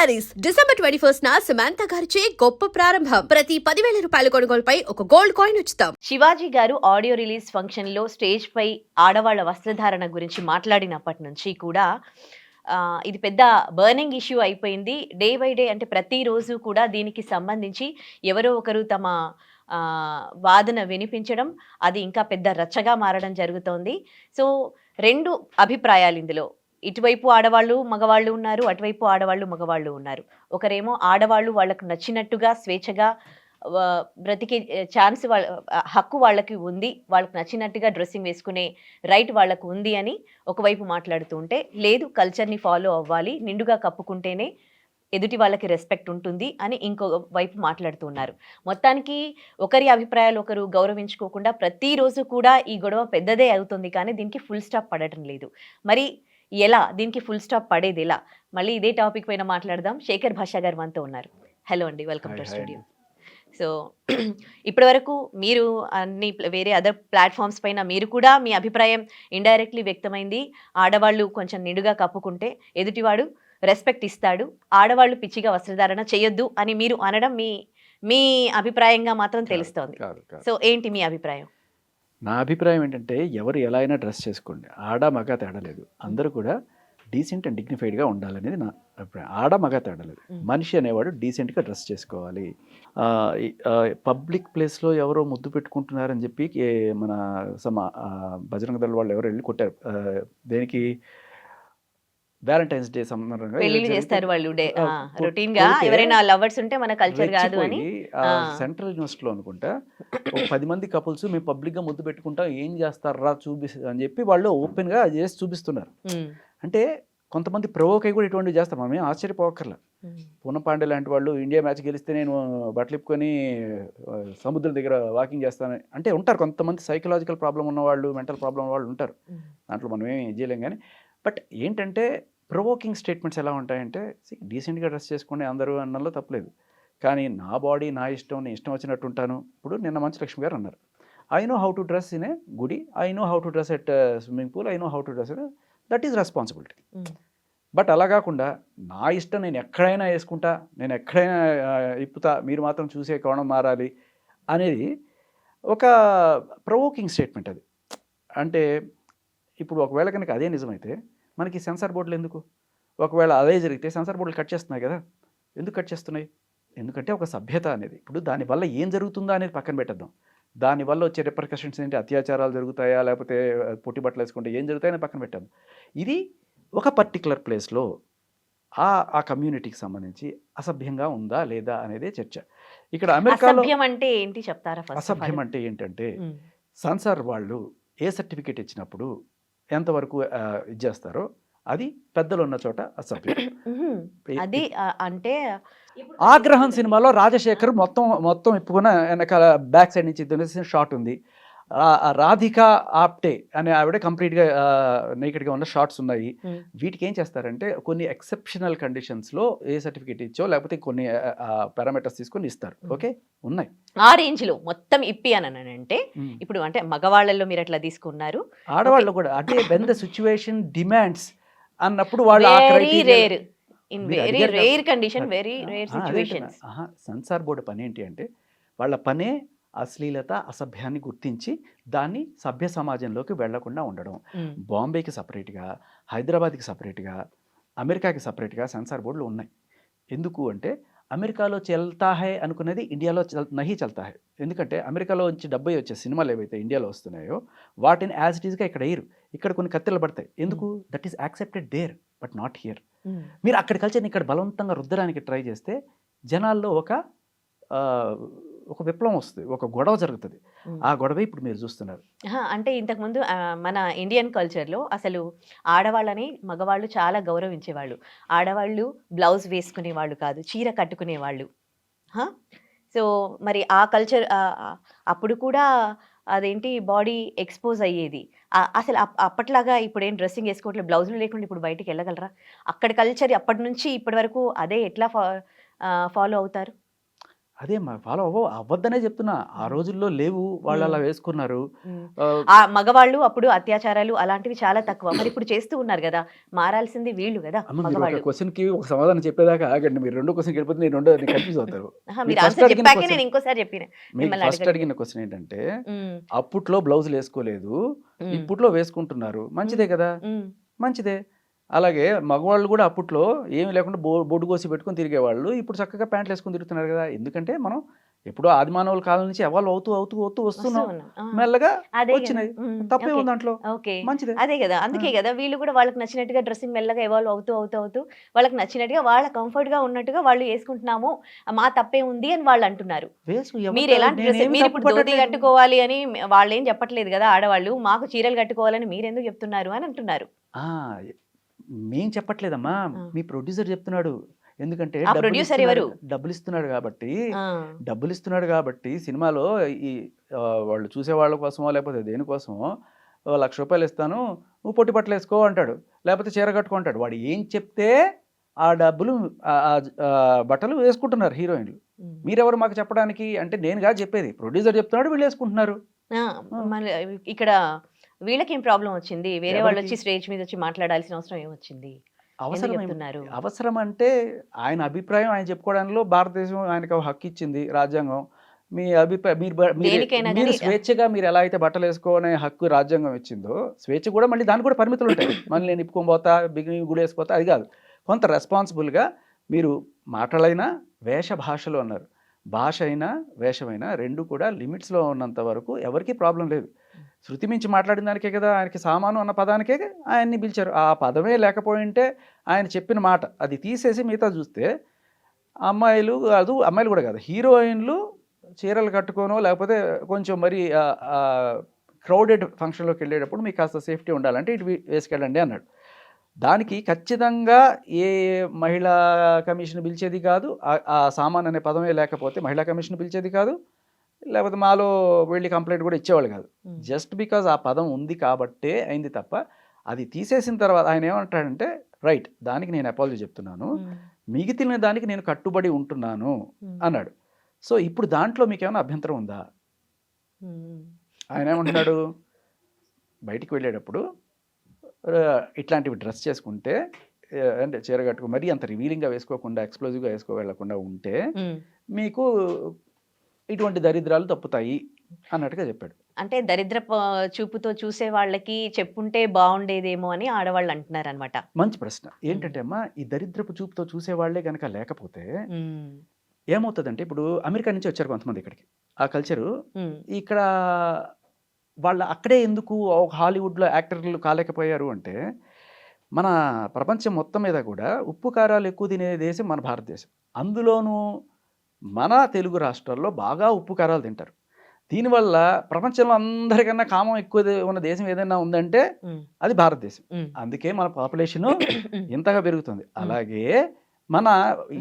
Saris December 21 Samantha గారిచే గొప్ప ప్రారంభం. ప్రతి 10,000 రూపాయల కొనుగోలుపై ఒక గోల్డ్ కాయిన్ ఉచితం. శివాజీ గారు ఆడియో రిలీజ్ ఫంక్షన్ లో స్టేజ్ పై ఆడవాళ్ల వస్త్రధారణ గురించి మాట్లాడినప్పటి నుంచి కూడా ఇది పెద్ద బర్నింగ్ ఇష్యూ అయిపోయింది. డే బై డే అంటే ప్రతిరోజు కూడా దీనికి సంబంధించి ఎవరో ఒకరు తమ వాదన వినిపించడం, అది ఇంకా పెద్ద రచ్చగా మారడం జరుగుతోంది. సో రెండు అభిప్రాయాలు ఇందులో, ఇటువైపు ఆడవాళ్ళు మగవాళ్ళు ఉన్నారు, అటువైపు ఆడవాళ్ళు మగవాళ్ళు ఉన్నారు. ఒకరేమో ఆడవాళ్ళు వాళ్ళకు నచ్చినట్టుగా స్వేచ్ఛగా బ్రతికే ఛాన్స్ హక్కు వాళ్ళకి ఉంది, వాళ్ళకు నచ్చినట్టుగా డ్రెస్సింగ్ వేసుకునే రైట్ వాళ్ళకు ఉంది అని ఒకవైపు మాట్లాడుతూ ఉంటే, లేదు కల్చర్ని ఫాలో అవ్వాలి, నిండుగా కప్పుకుంటేనే ఎదుటి వాళ్ళకి రెస్పెక్ట్ ఉంటుంది అని ఇంకో వైపు మాట్లాడుతూ ఉన్నారు. మొత్తానికి ఒకరి అభిప్రాయాలు ఒకరు గౌరవించుకోకుండా ప్రతిరోజు కూడా ఈ గొడవ పెద్దదే అవుతుంది, కానీ దీనికి ఫుల్ స్టాప్ పడటం లేదు. మరి ఎలా దీనికి ఫుల్ స్టాప్ పడేది ఎలా? మళ్ళీ ఇదే టాపిక్ పైన మాట్లాడదాం. శేఖర్ భాషా గారు మనతో ఉన్నారు. హలో అండి, వెల్కమ్ టు స్టూడియో. సో ఇప్పటి వరకు మీరు అన్ని వేరే అదర్ ప్లాట్ఫామ్స్ పైన మీరు కూడా మీ అభిప్రాయం ఇండైరెక్ట్లీ వ్యక్తమైంది. ఆడవాళ్ళు కొంచెం నిండుగా కప్పుకుంటే ఎదుటివాడు రెస్పెక్ట్ ఇస్తాడు, ఆడవాళ్ళు పిచ్చిగా వస్త్రధారణ చేయొద్దు అని మీరు అనడం మీ అభిప్రాయంగా మాత్రం తెలుస్తోంది. సో ఏంటి మీ అభిప్రాయం? నా అభిప్రాయం ఏంటంటే, ఎవరు ఎలా అయినా డ్రెస్ చేసుకోండి, ఆడ మగ తేడా లేదు, అందరూ కూడా డీసెంట్ అండ్ డిగ్నిఫైడ్గా ఉండాలనేది నా అభిప్రాయం. ఆడ మగ తేడా లేదు, మనిషి అనేవాడు డీసెంట్గా డ్రెస్ చేసుకోవాలి. పబ్లిక్ ప్లేస్లో ఎవరో ముద్దు పెట్టుకుంటున్నారని చెప్పి మన బజరంగ దళ వాళ్ళు ఎవరో వెళ్ళి కొట్టారు. దేనికి? వ్యాలంటైన్స్ డే సందర్భంగా చేస్తారు వాళ్ళు రొటీన్ గా, ఎవరైనా లవర్స్ ఉంటే మన కల్చర్ కాదు అని. సెంట్రల్ యూనివర్సిటీలో అనుకుంటా 10 మంది కపుల్స్ మేము పబ్లిక్ గా ముద్దు పెట్టుకుంటాం, ఏం చేస్తారా చూపిస్తారు అని చెప్పి వాళ్ళు ఓపెన్ గా చేసి చూపిస్తున్నారు. అంటే కొంతమంది ప్రవోక్ అయి కూడా ఇటువంటివి చేస్తారు, మనం ఏం ఆశ్చర్యపోకర్లా. పూనం పాండే లాంటి వాళ్ళు ఇండియా మ్యాచ్ గెలిస్తే నేను బట్టలు ఇప్పుకొని సముద్రం దగ్గర వాకింగ్ చేస్తాను అంటే ఉంటారు. కొంతమంది సైకలాజికల్ ప్రాబ్లం ఉన్నవాళ్ళు, మెంటల్ ప్రాబ్లం వాళ్ళు ఉంటారు, దాంట్లో మనం ఏం చేయలేం. కానీ బట్ ఏంటంటే ప్రొవోకింగ్ స్టేట్మెంట్స్ ఎలా ఉంటాయంటే, డీసెంట్గా డ్రెస్ చేసుకునే అందరూ అన్నలో తప్పలేదు, కానీ నా బాడీ నా ఇష్టం, నేను ఇష్టం వచ్చినట్టు ఉంటాను. ఇప్పుడు నిన్న మంచు లక్ష్మి గారు అన్నారు, I know how to dress in a గుడి, I know how to dress at swimming pool, I know how to dress in, that is responsibility. But అలా కాకుండా నా ఇష్టం, నేను ఎక్కడైనా వేసుకుంటా, నేను ఎక్కడైనా ఇప్పుతా, మీరు మాత్రం చూసే కోణం మారాలి అనేది ఒక ప్రొవోకింగ్ స్టేట్మెంట్. అది అంటే ఇప్పుడు ఒకవేళ కనుక అదే నిజమైతే మనకి సెన్సార్ బోర్డులు ఎందుకు? ఒకవేళ అదే జరిగితే సెన్సార్ బోర్డులు కట్ చేస్తున్నాయి కదా. ఎందుకు కట్ చేస్తున్నాయి? ఎందుకంటే ఒక సభ్యత అనేది, ఇప్పుడు దానివల్ల ఏం జరుగుతుందో అనేది పక్కన పెట్టేద్దాం. దానివల్ల వచ్చే రిపర్కషన్స్ ఏంటి? అత్యాచారాలు జరుగుతాయా, లేకపోతే పొట్టి బట్టలు వేసుకుంటే ఏం జరుగుతాయని పక్కన పెట్టాము. ఇది ఒక పర్టికులర్ ప్లేస్లో ఆ కమ్యూనిటీకి సంబంధించి అసభ్యంగా ఉందా లేదా అనేదే చర్చ. ఇక్కడ అమెరికాలో అంటే ఏంటి చెప్తారా? అసభ్యం అంటే ఏంటంటే, సెన్సార్ వాళ్ళు ఏ సర్టిఫికేట్ ఇచ్చినప్పుడు ఎంతవరకు ఇది చేస్తారో అది పెద్దలు ఉన్న చోట అసభ్యం. అది అంటే ఆగ్రహం సినిమాలో రాజశేఖర్ మొత్తం ఇప్పుకున్న వెనకాల బ్యాక్ సైడ్ నుంచి షాట్ ఉంది. రాధికా ఆప్టే అనే ఆవిడ కంప్లీట్గా నేకెడ్గా ఉన్న షార్ట్స్ ఉన్నాయి. వీటికి ఏం చేస్తారంటే, కొన్ని ఎక్సెప్షనల్ కండిషన్స్లో ఏ సర్టిఫికేట్ ఇచ్చో లేకపోతే కొన్ని పారామీటర్స్ తీసుకొని ఇస్తారు. ఓకే, ఉన్నాయి ఆ రేంజ్ లో మొత్తం ఇప్పి అని అంటే, ఇప్పుడు అంటే మగవాళ్ళలో మీరు అట్లా తీసుకున్నారు, ఆడవాళ్ళు కూడా అంటే వెన్ ద సిచ్యువేషన్ డిమాండ్స్ అన్నప్పుడు వాళ్ళు సెన్సార్ బోర్డు పని ఏంటి అంటే, వాళ్ళ పనే అశ్లీలత, అసభ్యాన్ని గుర్తించి దాన్ని సభ్య సమాజంలోకి వెళ్లకుండా ఉండడం. బాంబేకి సపరేట్గా, హైదరాబాద్కి సపరేట్గా, అమెరికాకి సపరేట్గా సెన్సార్ బోర్డులు ఉన్నాయి. ఎందుకు అంటే, అమెరికాలో చల్తా హై అనుకునేది ఇండియాలో నహి చల్తా హై. ఎందుకంటే అమెరికాలో నుంచి 70 వచ్చే సినిమాలు ఏవైతే ఇండియాలో వస్తున్నాయో వాటిని యాజ్ ఇట్ ఈస్గా ఇక్కడ వేయరు. ఇక్కడ కొన్ని కత్తెలు పడతాయి. ఎందుకు? That is accepted there but not here. మీరు అక్కడి కల్చర్ని ఇక్కడ బలవంతంగా రుద్దడానికి ట్రై చేస్తే జనాల్లో ఒక విప్లవం వస్తుంది, ఒక గొడవ జరుగుతుంది. ఆ గొడవ ఇప్పుడు మీరు చూస్తున్నారు. అంటే ఇంతకుముందు మన ఇండియన్ కల్చర్లో అసలు ఆడవాళ్ళని మగవాళ్ళు చాలా గౌరవించేవాళ్ళు. ఆడవాళ్ళు బ్లౌజ్ వేసుకునేవాళ్ళు కాదు, చీర కట్టుకునేవాళ్ళు. సో మరి ఆ కల్చర్ అప్పుడు కూడా అదేంటి బాడీ ఎక్స్పోజ్ అయ్యేది. అసలు అప్పట్లాగా ఇప్పుడు ఏం డ్రెస్సింగ్ వేసుకోవట్లేదు, బ్లౌజులు లేకుండా ఇప్పుడు బయటికి వెళ్ళగలరా? అక్కడి కల్చర్ అప్పటి నుంచి ఇప్పటి వరకు అదే ఎట్లా ఫాలో అవుతారు? అదే మా ఫాలో అవ్వద్దనే చెప్తున్నా. ఆ రోజుల్లో లేవు. వాళ్ళు అలా వేసుకున్నారు. ఆహ్, ఆ మగవాళ్ళు అప్పుడు అత్యాచారాలు అలాంటివి చాలా తక్కువ. మరి ఇప్పుడు చేస్తూ ఉన్నారు గదా! మారాల్సింది వీళ్ళు గదా! అమ్మ మీరు ఒక మగవాళ్ళు. క్వెషన్‌కి ఒక సమాధానం చెప్పేదాకా ఆగండి. మీరు రెండో క్వెషన్‌కి వెళ్ళిపోతే నేను కన్‌ఫ్యూజ్ అవుతారు. అహా! మీరు మీరు ఫస్ట్ ఆన్సర్ అడిగిన చెప్పాకే క్వెషన్ నేను ఇంకోసారి చెప్పిన. మీకు మిమ్మల్ని ఫస్ట్ అడగట్లేదు. అడిగిన క్వెషన్ ఏంటంటే, హ్మ్. అప్పట్లో బ్లౌజులు ఏసుకోలేదు. హ్మ్. ఇప్పట్లో వేసుకుంటున్నారు. మంచిదే కదా! హ్మ్. మంచిదే. అలాగే మగవాళ్ళు కూడా అప్పట్లో ఏమి లేకుండా బొడ్డు కోసి పెట్టుకొని తిరిగేవాళ్ళు. ఇప్పుడు చక్కగా ప్యాంట్లు ఏసుకొని తిరుగుతున్నారు కదా! ఎందుకంటే మనం ఎప్పుడో ఆదిమానవుల కాలం నుంచి ఎవాల్వ్ అవుతూ వస్తూ వస్తున్నాం. ఉన్నాం. ఆ! మెల్లగా అదే గదా! వచ్చినాయి. హ్మ్. ఓకే. తప్పేముంది దాంట్లో? ఓకే. మంచిదే. అదే గదా! ఆ! అందుకే గదా! వీళ్ళు గూడా వాళ్ళకి నచ్చినట్టుగా డ్రెసింగ్ మెల్లగా ఎవాల్వ్ అవుతూ వాళ్ళకి నచ్చినట్టుగా వాళ్ళ కంఫర్ట్‌గా ఉన్నట్టుగా వాళ్ళు యేసుకుంటున్నాము. మా తప్పేముంది అని వాళ్ళంటున్నారు. మీరెలాంటి డ్రెస్ నేనేమి తప్పు మీరిప్పుడు ధోతి పట్టట్లేదు. కట్టుకోవాలి అని వాళ్ళేం చెప్పట్లేదు గదా! ఆడవాళ్ళు. మాకు చీరలు కట్టుకోవాలని మీరెందుకు చెప్తున్నారు అని అంటున్నారు. ఆ! మేం చెప్పట్లేదమ్మా. ఆ! మీ ప్రొడ్యూసర్ చెప్తున్నాడు. ఎందుకంటే ఆ ప్రొడ్యూసర్ ఎవరు? డబ్బులిస్తున్నాడు కాబట్టి, ఆ! డబ్బులిస్తున్నాడు కాబట్టి సినిమాలో ఈ వాళ్ళు చూసేవాళ్ళ కోసమో, లేకపోతే దేనికోసమో ఓ రూ. 1,00,000 ఇస్తాను. నువ్వు పొట్టి బట్టలేసుకో అంటాడు. లేకపోతే చీర కట్టుకో అంటాడు. వాడు ఏం చెప్తే ఆ డబ్బులు బట్టలు వేసుకుంటున్నారు హీరోయిన్‌లు. హ్మ్. మీరెవరు మాకు చెప్పడానికి? అంటే నేను కాదు చెప్పేది. ప్రొడ్యూసర్ చెప్తున్నాడు వీళ్ళేసుకుంటున్నారు. ఆ! ఆ! మళ్ళీ ఇక్కడ వీళ్ళకేం ప్రాబ్లమ్ వచ్చింది? వేరే ఎవరికి? వాళ్ళొచ్చి స్టేజ్ మీదొచ్చి మాట్లాడాల్సిన అవసరం ఏమొచ్చింది? ఎందుకు అవసరమేం చెప్తున్నారు? అవసరం అంటే ఆయన అభిప్రాయం ఆయన చెప్పుకోవడంలో భారతదేశం ఆయనకు ఒక హక్కు ఇచ్చింది రాజ్యాంగం. మీ అభిప్రాయం దేనికైనా మీరు గాని స్వేచ్ఛగా మీరు ఎలా అయితే బట్టలేసుకోనే హక్కు రాజ్యాంగం ఇచ్చిందో, స్వేచ్ఛ కూడా మళ్ళీ దానికి కూడా పరిమితులుంటాయి. మళ్ళీ నేను ఇప్పుకొని పోతా, బిగిని గుడేసిపోతా అది కాదు. కొంత రెస్పాన్సిబుల్‌గా మీరు మాటలైనా, వేష భాషలు అన్నారు. భాష అయినా, వేషమైనా 2 కూడా లిమిట్స్‌లో ఉన్నంత వరకు ఎవరికీ ప్రాబ్లమ్ లేదు. శృతి మించి మాట్లాడిన దానికే కదా! ఆయనకి సామాను అన్న పదానికే ఆయన్ని పిలిచారు. ఆ పదమే లేకపోయుంటే ఆయన చెప్పిన మాట అది తీసేసి మిగతాది చూస్తే అమ్మాయిలు కాదు, అమ్మాయిలు కూడా కాదు. హీరోయిన్‌లు చీరలు కట్టుకోనో లేకపోతే కొంచెం మరి క్రౌడెడ్ ఫంక్షన్‌లోకెళ్ళేటప్పుడు మీకు కాస్త సేఫ్టీ ఉండాలంటే ఇటు వేసుకెళ్ళండి అన్నాడు. దానికి ఖచ్చితంగా ఏ మహిళా కమిషన్ పిలిచేది కాదు. ఆ సామాన్ అనే పదమే లేకపోతే మహిళా కమిషన్ పిలిచేది కాదు. లేకపోతే మాలో వెళ్లి కంప్లెయింట్ కూడా ఇచ్చేవాళ్ళు కాదు. హ్మ్. జస్ట్ బికాజ్ ఆ పదం ఉంది కాబట్టే అయింది తప్ప, అది తీసేసిన తర్వాత ఆయన ఏమంటాడంటే, రైట్ దానికి నేను అపాలజీ చెప్తున్నాను. హ్మ్. మిగిలిన దానికి నేను కట్టుబడి ఉంటున్నాను హ్మ్. అన్నాడు. సో, ఇప్పుడు దాంట్లో మీకేమైనా అభ్యంతరం ఉందా? హ్మ్. ఆయన ఏమంటున్నాడు, బయటికి వెళ్ళేటప్పుడు ఇట్లాంటివి డ్రెస్ చేసుకుంటే అంటే చీర కట్టుకో మరీ అంత రివీలింగ్‌గా వేసుకోకుండా, ఎక్స్‌ప్లోజివ్‌గా వెళ్ళకుండా ఉంటే హ్మ్. మీకు ఇటువంటి దరిద్రాలు తప్పుతాయి అన్నట్టుగా చెప్పాడు. అంటే దరిద్రపు చూపుతో చూసే వాళ్ళకి చెప్పుంటే బావుండేదేమో అని ఆడవాళ్ళు అంటున్నారనమాట. మంచి ప్రశ్న. హ్మ్. ఏంటంటే అమ్మా, ఈ దరిద్రపు చూపుతో చూసేవాళ్ళే గనక లేకపోతే హ్మ్. ఏమవుతదంటే, ఇప్పుడు అమెరికా నుంచి వచ్చారు కొంతమంది ఇక్కడికి. ఆ కల్చరు హ్మ్. ఇక్కడ వాళ్ళు అక్కడే ఎందుకు ఒక హాలీవుడ్‌లో యాక్టర్లు కాలేకపోయారు అంటే, మన ప్రపంచం మొత్తం మీద కూడా ఉప్పు, కారాలు ఎక్కువ తినే దేశం మన భారతదేశం. అందులోనూ మన తెలుగు రాష్ట్రాల్లో బాగా ఉప్పు, కారాలు తింటారు. దీనివల్ల ప్రపంచంలో అందరికన్నా కామం ఎక్కువ ఉన్న దేశం ఏదైనా ఉందంటే హ్మ్. అది భారతదేశం. హ్మ్. అందుకే మన పాపులేషను హ్మ్. ఇంతగా పెరుగుతుంది. హ్మ్. అలాగే మన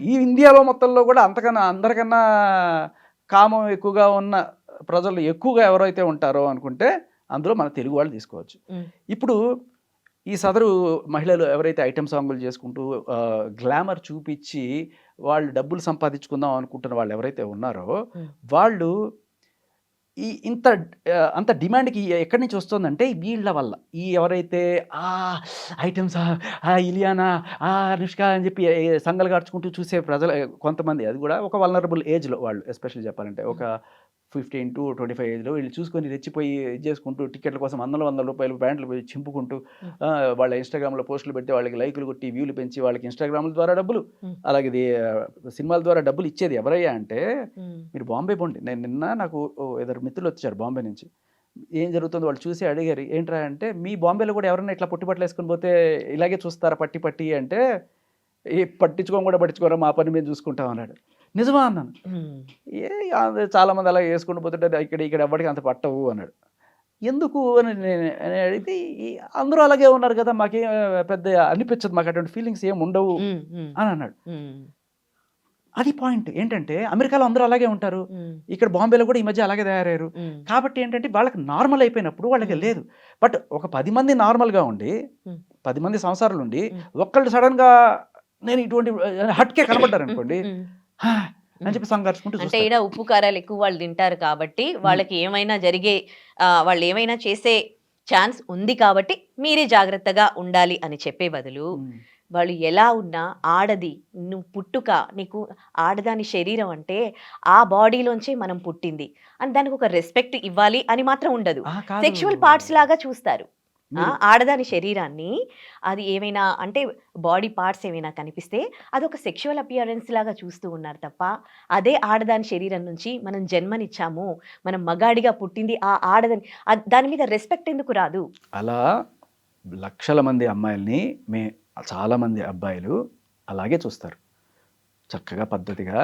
ఈ ఇండియాలో మొత్తంలో కూడా అంతకన్నా అందరికన్నా కామం ఎక్కువగా ఉన్న ప్రజలు ఎక్కువగా ఎవరైతే ఉంటారో అనుకుంటే అందులో మన తెలుగు వాళ్ళు తీసుకోవచ్చు. హ్మ్. ఇప్పుడు ఈ సదరు మహిళలు ఎవరైతే ఐటెమ్ సాంగులు చేసుకుంటూ గ్లామర్ చూపిచ్చి వాళ్ళు డబ్బులు సంపాదించుకుందాం అనుకుంటున్న వాళ్ళు ఎవరైతే ఉన్నారో హ్మ్. వాళ్ళు ఈ అంత డిమాండ్‌కి ఎక్కడి నుంచి వస్తుందంటే వీళ్ళ వల్ల. ఈ ఎవరైతే ఐటెమ్స్ ఇలియానా, అనుష్క అని చెప్పి సంగలు కార్చుకుంటూ చూసే ప్రజలు కొంతమంది అది కూడా ఒక వల్నరబుల్ ఏజ్‌లో వాళ్ళు ఎస్పెషల్లీ చెప్పాలంటే. ఒక 15-25 ఏజ్‌లో వీళ్ళు చూసుకొని రెచ్చిపోయి ఇది చేసుకుంటూ టికెట్ల కోసం వందల రూపాయలు ప్యాంట్లు చింపుకుంటూ హ్మ్. వాళ్ళ ఇన్‌స్టాగ్రామ్‌లో పోస్టులు పెడితే వాళ్ళకి లైకులు కొట్టి, వ్యూలు పెంచి వాళ్ళకి ఇన్‌స్టాగ్రామ్‌ల ద్వారా డబ్బులు, హ్మ్. అలాగే సినిమాల ద్వారా డబ్బులు ఇచ్చేది ఎవరయ్యా అంటే హ్మ్. మీరు బాంబే పోండి. నేను నిన్న నాకు ఇద్దరు మిత్రులు వచ్చారు బాంబే నుంచి. ఏం జరుగుతుందో వాళ్ళు చూసి అడిగారు. ఏంట్రా అంటే, "మీ బాంబేలో కూడా ఎవరైనా ఇట్లా పొట్టి బట్టలేసుకొని పోతే ఇలాగే చూస్తారా పట్టి పట్టి" అంటే, పట్టించుకోను కూడా పట్టించుకోరా మా పని మేము చూసుకుంటాం" అన్నాడు. నిజమా అన్నాను. హ్మ్. ఏ చాలామంది అలా యేసుకుంటూ పోతుంటే ఇక్కడ ఎవ్వడికి అంత పట్టవు అన్నాడు. ఎందుకు అని నేను అడిగితే, "ఈ అందరూ అలాగే ఉన్నారు కదా! మాకేం పెద్ద అనిపించదు. మాకు అటువంటి ఫీలింగ్స్ ఏమి ఉండవు" హ్మ్. హ్మ్. అని అన్నాడు. హ్మ్. అది పాయింట్. ఏంటంటే అమెరికాలో అందరూ అలాగే ఉంటారు. హ్మ్. ఇక్కడ బాంబేలో కూడా ఈ మధ్య అలాగే తయారయ్యారు. హ్మ్. కాబట్టి ఏంటంటే వాళ్ళకి నార్మల్ అయిపోయినప్పుడు వాళ్ళకి హ్మ్. లేదు. బట్ ఒక 10 మంది నార్మల్‌గా ఉండి, హ్మ్. 10 మంది సంసారాలుండి, హ్మ్. ఒక్కళ్ళు సడెన్‌గా నేను ఇటువంటి హట్‌కే కనపడ్డారనుకోండి. హ్మ్. "హా! అని చెప్పి సంఘర్షుకుంటూ అంటే చూస్తారు. ఈడ ఉప్పు కారాలు ఎక్కువ వాళ్ళు తింటారు కాబట్టి వాళ్ళకి ఏమైనా జరిగే వాళ్ళు ఏమైనా చేసే ఛాన్స్ ఉంది కాబట్టి మీరే జాగ్రత్తగా ఉండాలి అని చెప్పే బదులు ఉమ్. వాళ్ళు ఎలా ఉన్నా ఆడది నువ్వు పుట్టుక నీకు ఆడదాని శరీరం అంటే ఆ బాడీలోంచి మనం పుట్టింది అని దానికి ఒక రెస్పెక్ట్ ఇవ్వాలి అని మాత్రం ఉండదు. కాదు సెక్షువల్ పార్ట్స్ లాగా చూస్తారు. మీరు ఆడదాని శరీరాన్ని అది ఏమైనా అంటే బాడీ పార్ట్స్ ఏమైనా కనిపిస్తే అదొక సెక్షువల్ అపియరెన్స్ లాగా చూస్తూ ఉన్నారు తప్ప అదే ఆడదాని శరీరం నుంచి మనం జన్మనిచ్చాము, మనం మగాడిగా పుట్టింది ఆ ఆడదాని దాని మీద రెస్పెక్ట్ ఎందుకు రాదు? అలా లక్షల మంది అమ్మాయిల్ని చాలామంది అబ్బాయిలు అలాగే చూస్తారు. చక్కగా పద్ధతిగా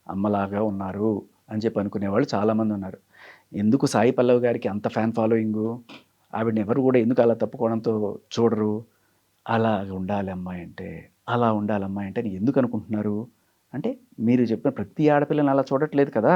అమ్మలాగా ఉన్నారు అని చెప్పి అనుకునే వాళ్ళు చాలామంది ఉన్నారు. ఎందుకు సాయి పల్లవి గారికి అంత ఫ్యాన్ ఫాలోయింగు? ఆవిడని ఎవరు కూడా ఎందుకు అలా తప్పుకోవడంతో చూడరు? అలా ఉండాలి అమ్మాయి అంటే, అలా ఉండాలి అమ్మాయి అంటే అని ఎందుకు అనుకుంటున్నారు? అంటే మీరు చెప్పిన ప్రతి ఆడపిల్లని అలా చూడట్లేదు కదా.